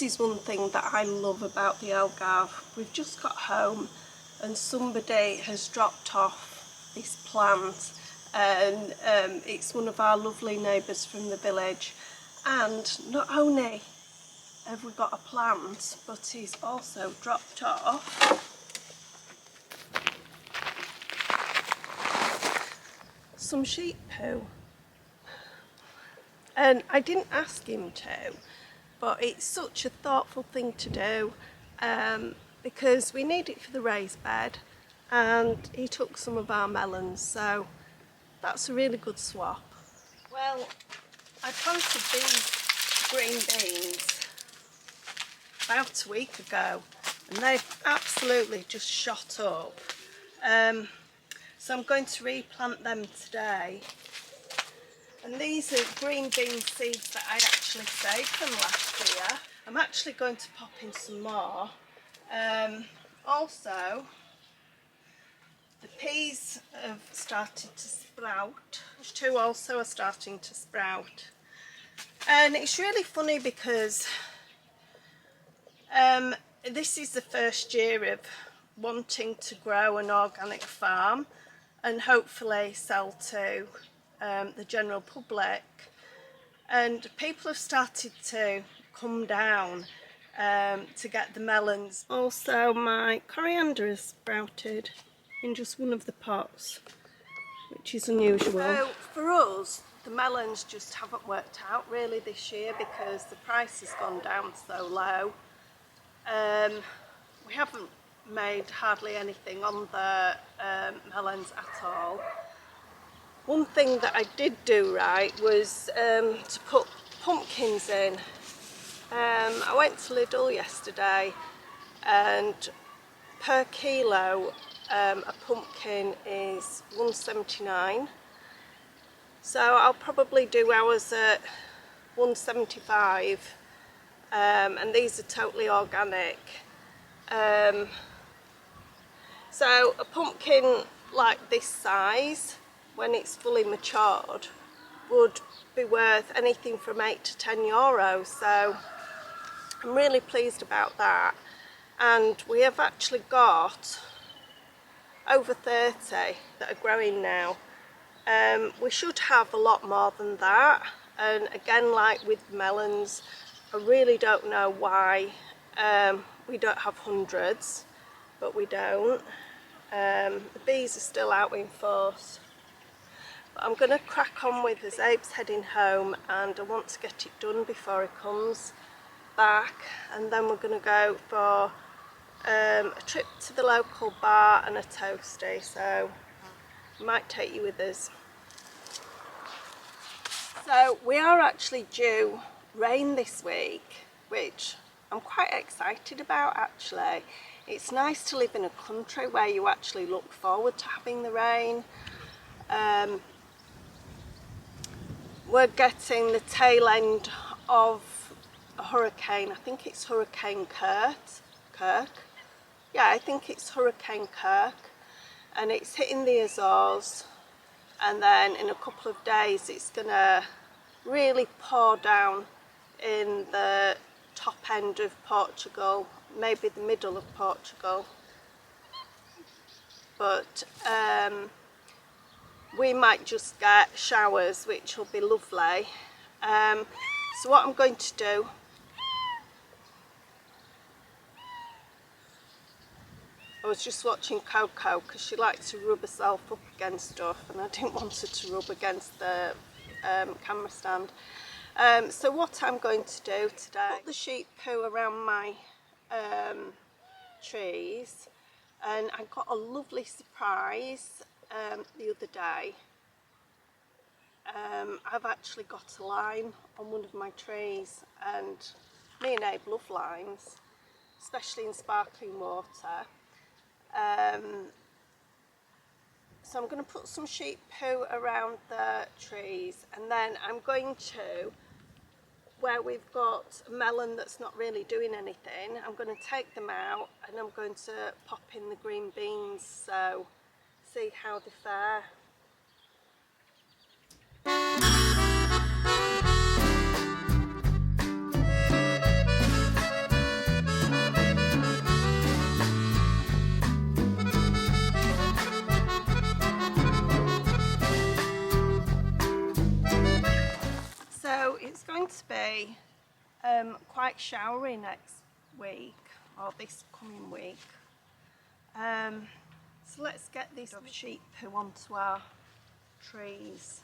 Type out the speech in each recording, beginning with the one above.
This is one thing that I love about the Algarve. We've just got home and somebody has dropped off this plant, and it's one of our lovely neighbours from the village, and not only have we got a plant, but he's also dropped off some sheep poo. And I didn't ask him to, but it's such a thoughtful thing to do, because we need it for the raised bed, and he took some of our melons, so that's a really good swap. Well, I planted these green beans about a week ago, and they've absolutely just shot up. So I'm going to replant them today. And these are green bean seeds that I actually saved from last year. I'm actually going to pop in some more. Also, the peas have started to sprout. Those two also are starting to sprout. And it's really funny because this is the first year of wanting to grow an organic farm and hopefully sell to the general public, and people have started to come down to get the melons. Also, my coriander has sprouted in just one of the pots, which is unusual. So for us, the melons just haven't worked out really this year because the price has gone down so low. We haven't made hardly anything on the melons at all. One thing that I did do right was to put pumpkins in. I went to Lidl yesterday, and per kilo a pumpkin is £1.79. So I'll probably do ours at £1.75, and these are totally organic. So a pumpkin like this size, when it's fully matured, would be worth anything from €8 to €10, so I'm really pleased about that. And we have actually got over 30 that are growing now. We should have a lot more than that, and again, like with melons, I really don't know why we don't have hundreds, but we don't. The bees are still out in force. But I'm going to crack on with as Abe's heading home, and I want to get it done before he comes back, and then we're going to go for a trip to the local bar and a toasty, so I might take you with us. So we are actually due rain this week, which I'm quite excited about actually. It's nice to live in a country where you actually look forward to having the rain. We're getting the tail end of a hurricane. I think it's Hurricane Kirk. Yeah, I think it's Hurricane Kirk, and it's hitting the Azores, and then in a couple of days it's gonna really pour down in the top end of Portugal, maybe the middle of Portugal. But we might just get showers, which will be lovely. So what I'm going to do, I was just watching Coco because she likes to rub herself up against stuff, and I didn't want her to rub against the camera stand. So what I'm going to do today, put the sheep poo around my trees, and I got a lovely surprise the other day. I've actually got a lime on one of my trees, and me and Abe love limes, especially in sparkling water. So I'm going to put some sheep poo around the trees, and then I'm going to, where we've got a melon that's not really doing anything, I'm going to take them out and I'm going to pop in the green beans, so see how they fare. to be quite showery next week, or this coming week. So let's get this sheep poo onto our trees.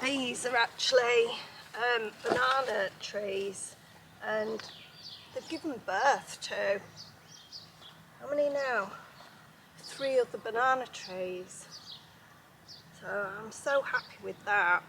These are actually banana trees, and they've given birth to, how many now? 3 other banana trees. So I'm so happy with that.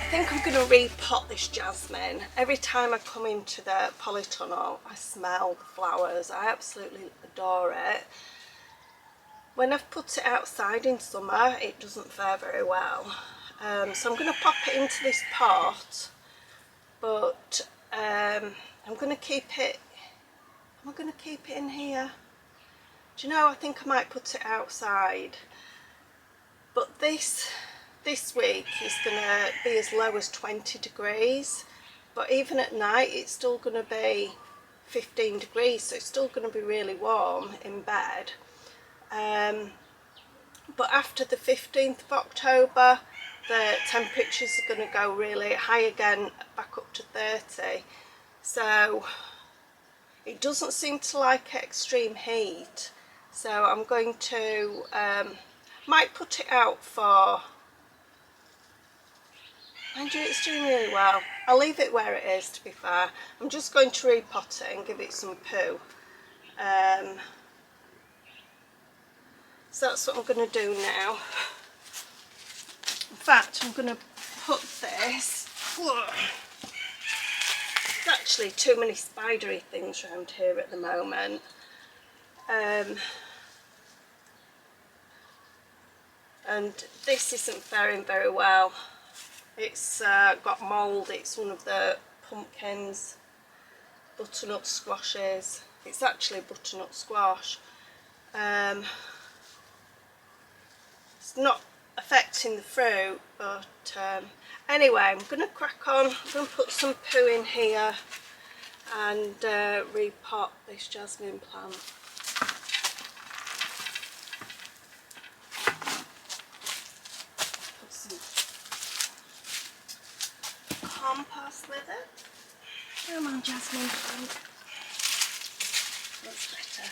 I think I'm going to repot this jasmine. Every time I come into the polytunnel, I smell the flowers. I absolutely adore it. When I've put it outside in summer, it doesn't fare very well. So I'm going to pop it into this pot, but I'm going to keep it. Am I going to keep it in here? Do you know, I think I might put it outside. But this week is going to be as low as 20 degrees, but even at night it's still going to be 15 degrees, so it's still going to be really warm in bed. But after the 15th of October, the temperatures are going to go really high again, back up to 30. So it doesn't seem to like extreme heat, so I'm going to might put it out for, mind you, it's doing really well. I'll leave it where it is, to be fair. I'm just going to repot it and give it some poo. So that's what I'm going to do now. In fact, I'm going to put this. There's actually too many spidery things around here at the moment. And this isn't faring very well. It's got mould. It's one of the pumpkins, butternut squashes. It's actually butternut squash. It's not affecting the fruit, but anyway, I'm going to crack on. I'm going to put some poo in here and repot this jasmine plant. Put some compost with it. Come on, jasmine plant. That's better.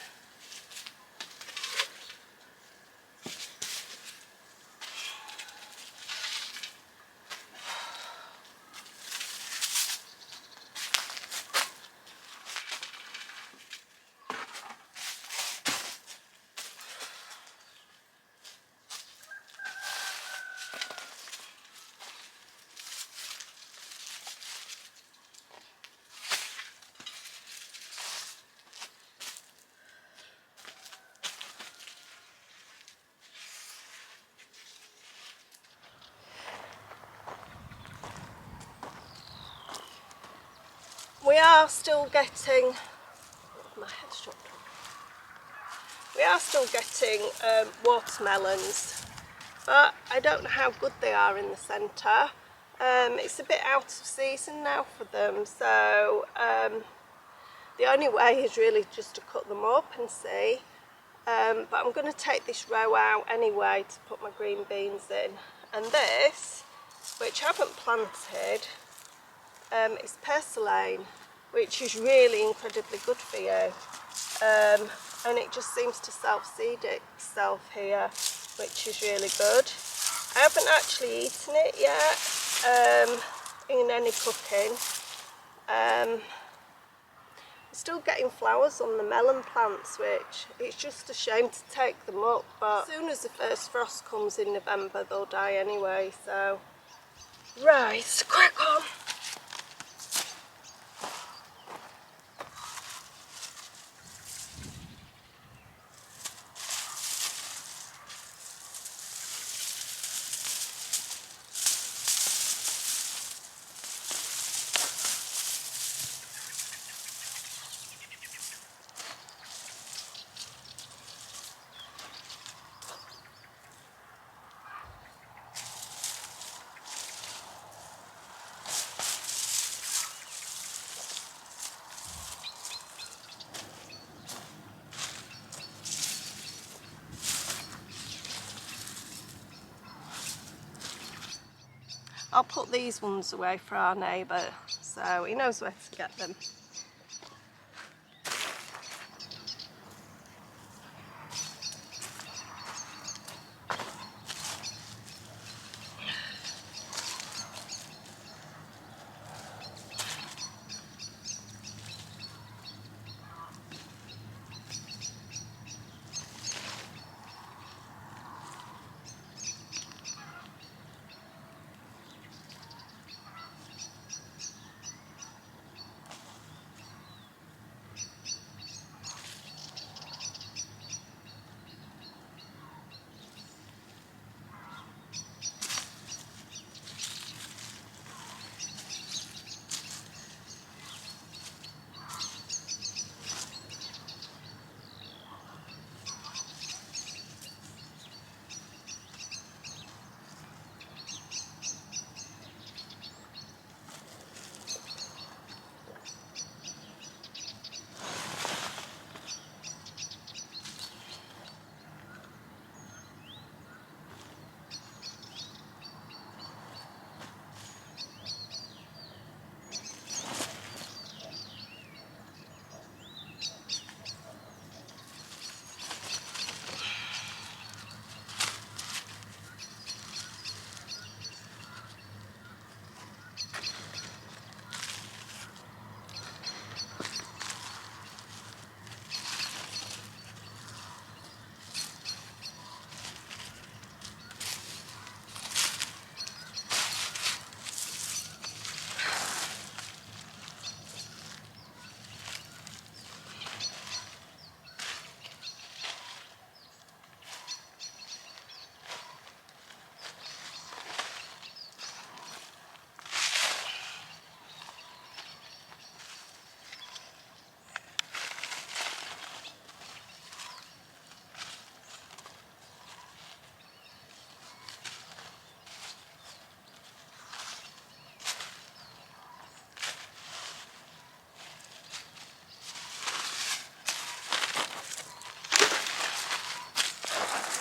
We are still getting, my head's dropped on. We are still getting watermelons, but I don't know how good they are in the centre. It's a bit out of season now for them, so the only way is really just to cut them up and see. But I'm going to take this row out anyway to put my green beans in. And this, which I haven't planted, is purslane, which is really incredibly good for you. And it just seems to self-seed itself here, which is really good. I haven't actually eaten it yet in any cooking. I'm still getting flowers on the melon plants, which it's just a shame to take them up, but as soon as the first frost comes in November they'll die anyway, so right, crack on. I'll put these ones away for our neighbour, so he knows where to get them.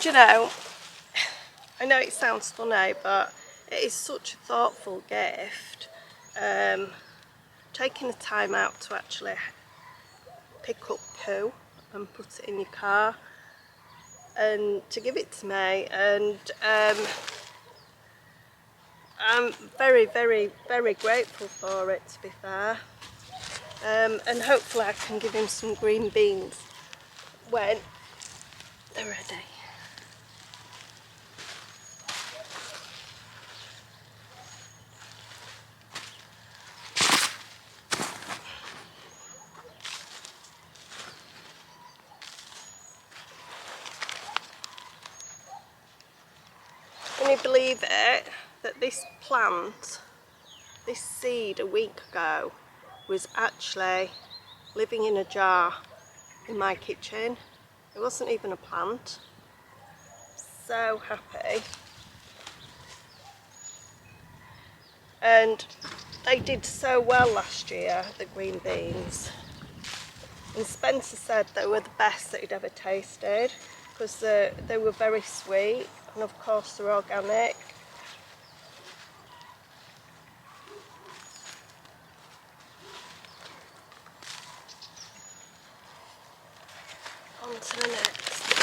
Do you know, I know it sounds funny, but it is such a thoughtful gift. Taking the time out to actually pick up poo and put it in your car and to give it to me, and I'm very, very, very grateful for it, to be fair. And hopefully I can give him some green beans when they're ready. Can you believe it, that this plant, this seed a week ago, was actually living in a jar in my kitchen? It wasn't even a plant. So happy. and they did so well last year, the green beans. And Spencer said they were the best that he'd ever tasted because they were very sweet, and of course they're organic. On to the next.